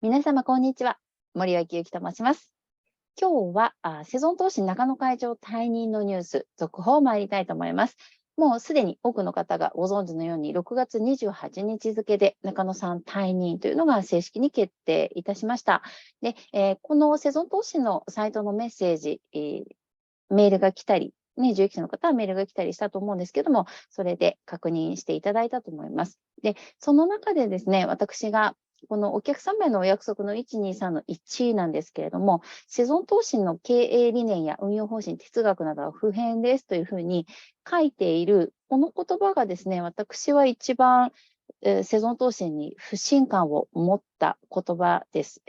皆様、こんにちは。森脇由紀と申します。今日は、セゾン投資中野会長退任のニュース、続報参りたいと思います。もうすでに多くの方がご存知のように、6月28日付で中野さん退任というのが正式に決定いたしました。で、このセゾン投資のサイトのメッセージ、メールが来たり、ね、受益者の方はメールが来たりしたと思うんですけども、それで確認していただいたと思います。で、その中でですね、私がこのお客様へのお約束の1、2、3の1なんですけれども、セゾン投資の経営理念や運用方針、哲学などは不変ですというふうに書いている、この言葉がですね、私は一番、セゾン投資に不信感を持った言葉です。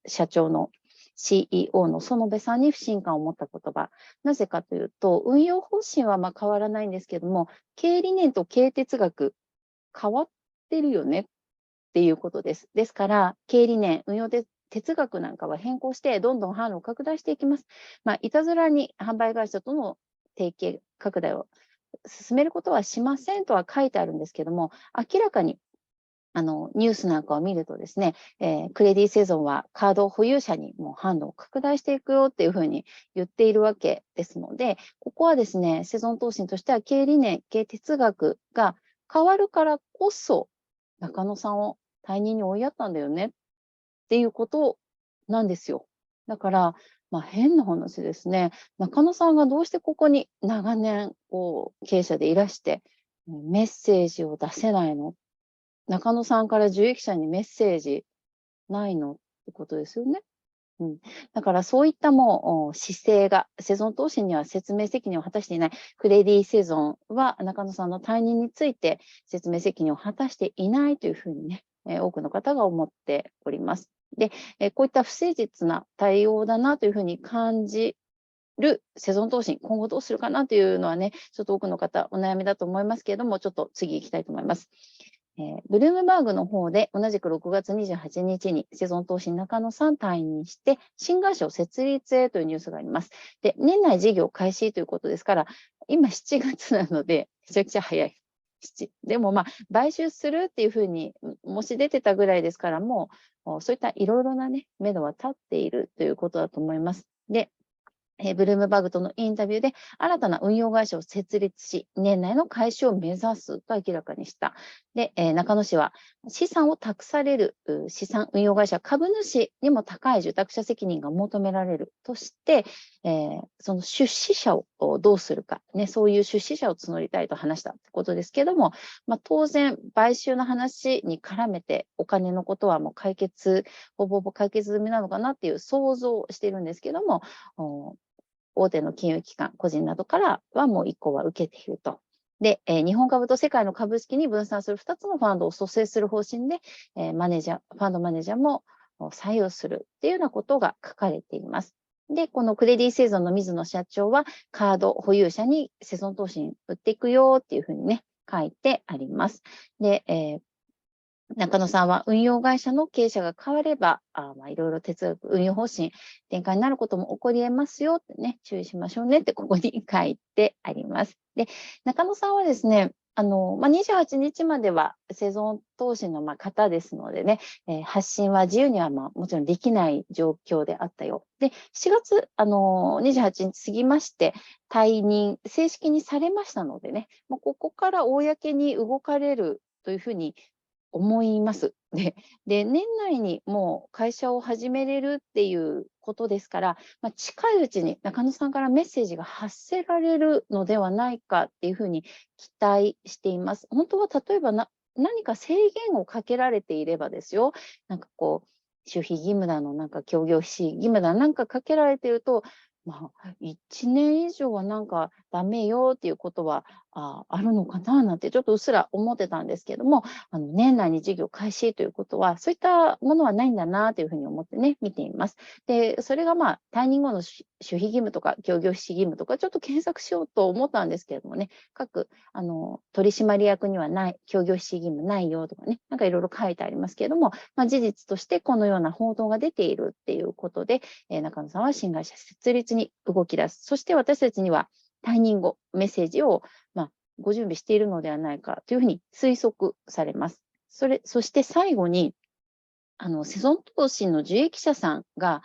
社長の CEO の園部さんに不信感を持った言葉。なぜかというと、運用方針は変わらないんですけども、経営理念と経営哲学変わってるよねっていうことです。ですから、経営理念、運用で哲学なんかは変更して、どんどん販路を拡大していきます。いたずらに販売会社との提携拡大を進めることはしませんとは書いてあるんですけども、明らかにニュースなんかを見るとですね、クレディセゾンはカード保有者にもう販路を拡大していくよっていうふうに言っているわけですので、ここはですね、セゾン投信としては経営理念、経営哲学が変わるからこそ、中野さんを退任に追いやったんだよねっていうことなんですよ。だから、変な話ですね、中野さんがどうしてここに長年経営者でいらして、メッセージを出せないの、中野さんから受益者にメッセージないのってことですよね。うん。だからそういったもう、姿勢が、セゾン投資には説明責任を果たしていない、クレディセゾンは中野さんの退任について説明責任を果たしていないというふうにね、多くの方が思っております。で、こういった不誠実な対応だなというふうに感じるセゾン投資、今後どうするかなというのはね、ちょっと多くの方お悩みだと思いますけれども、ちょっと次行きたいと思います。ブルームバーグの方で同じく6月28日にセゾン投資中野さん退任して、新会社を設立へというニュースがあります。で、年内事業開始ということですから、今7月なので、めちゃくちゃ早い。でも買収するっていうふうに、もし出てたぐらいですから、もう、そういったいろいろなね、目処は立っているということだと思います。で、ブルームバーグとのインタビューで、新たな運用会社を設立し、年内の開始を目指すと明らかにした。で、中野氏は、資産を託される資産運用会社株主にも高い受託者責任が求められるとして、その出資者をどうするか、ね、そういう出資者を募りたいと話したってことですけども、当然、買収の話に絡めて、お金のことはもうほぼほぼ解決済みなのかなっていう想像をしているんですけども、大手の金融機関、個人などからはもう1個は受けていると。で、日本株と世界の株式に分散する2つのファンドを組成する方針で、ファンドマネージャーも採用するっていうようなことが書かれています。で、このクレディセゾンの水野社長は、カード保有者にセゾン投資に売っていくよっていうふうにね、書いてあります。で、中野さんは運用会社の経営者が変われば、いろいろ哲学、運用方針、転換になることも起こり得ますよってね、注意しましょうねってここに書いてあります。で、中野さんはですね、28日まではセゾン投資の方ですのでね、発信は自由にはもちろんできない状況であったよ。で、7月、28日過ぎまして、退任、正式にされましたのでね、ここから公に動かれるというふうに思います。で、年内にもう会社を始めれるっていうことですから、近いうちに中野さんからメッセージが発せられるのではないかっていうふうに期待しています。本当は例えば何か制限をかけられていればですよ、なんか守秘義務だの、なんか協業義務だ、なんかかけられていると、1年以上はなんかダメよっていうことは、あるのかななんてちょっとうっすら思ってたんですけども、年内に事業開始ということは、そういったものはないんだなというふうに思ってね、見ています。で、それが退任後の守秘義務とか協業義務とか、ちょっと検索しようと思ったんですけれどもね、各取締役にはない、協業義務ないよとかね、なんかいろいろ書いてありますけれども、事実としてこのような報道が出ているっていうことで、中野さんは新会社設立に動き出す。そして私たちには退任後、メッセージを、ご準備しているのではないかというふうに推測されます。そして最後に、セゾン投信の受益者さんが、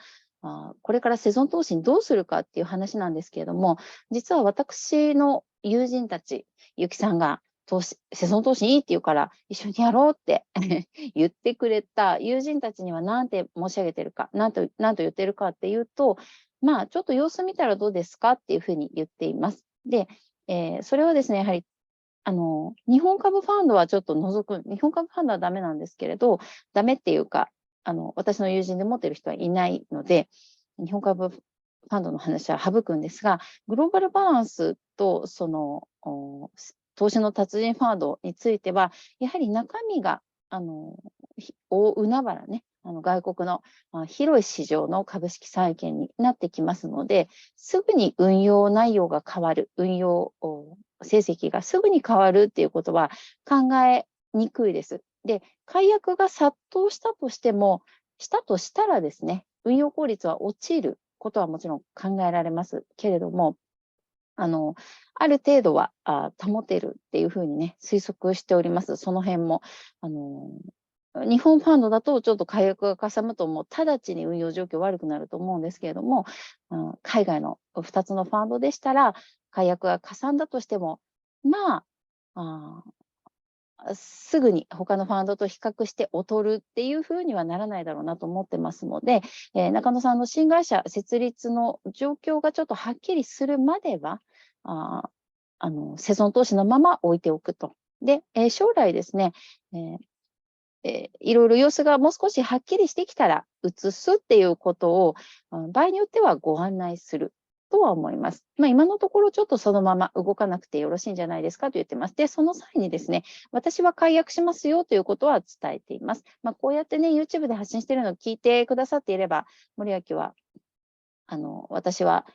これからセゾン投信どうするかっていう話なんですけれども、実は私の友人たち、ゆきさんがセゾン投信いいって言うから一緒にやろうって言ってくれた友人たちには何て申し上げてるか、なんと言ってるかっていうと、まあ、ちょっと様子見たらどうですかっていうふうに言っています。で、それはですね、やはり日本株ファンドはちょっと除く、日本株ファンドはダメなんですけれど、ダメっていうか、私の友人で持ってる人はいないので、日本株ファンドの話は省くんですが、グローバルバランスと投資の達人ファンドについては、やはり中身が、大海原ね、外国の広い市場の株式債券になってきますので、すぐに運用内容が変わる、運用成績がすぐに変わるっていうことは考えにくいです。で、解約が殺到したとしても、したとしたらですね、運用効率は落ちることはもちろん考えられますけれども、ある程度は保てるっていうふうにね、推測しております。その辺も。日本ファンドだとちょっと解約がかさむと、もう直ちに運用状況悪くなると思うんですけれども、海外の2つのファンドでしたら、解約がかさんだとしても、まあ、すぐに他のファンドと比較して劣るっていうふうにはならないだろうなと思ってますので、中野さんの新会社設立の状況がちょっとはっきりするまでは、セゾン投資のまま置いておくと。で、将来ですね、いろいろ様子がもう少しはっきりしてきたら移すっていうことを、場合によってはご案内するとは思います。今のところちょっとそのまま動かなくてよろしいんじゃないですかと言ってます。で、その際にですね、私は解約しますよということは伝えています。こうやってね、YouTube で発信しているのを聞いてくださっていれば、森脇は私は、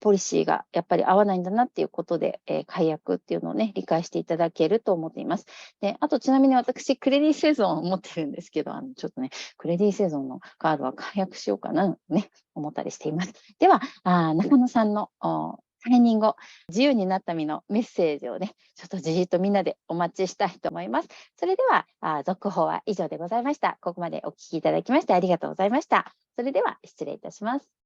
ポリシーがやっぱり合わないんだなっていうことで、解約っていうのをね、理解していただけると思っています。で、あとちなみに私、クレディセゾンを持ってるんですけど、ちょっとね、クレディセゾンのカードは解約しようかな、ね、思ったりしています。では、中野さんの退任後、自由になった身のメッセージをね、ちょっとじーっとみんなでお待ちしたいと思います。それでは、続報は以上でございました。ここまでお聞きいただきましてありがとうございました。それでは失礼いたします。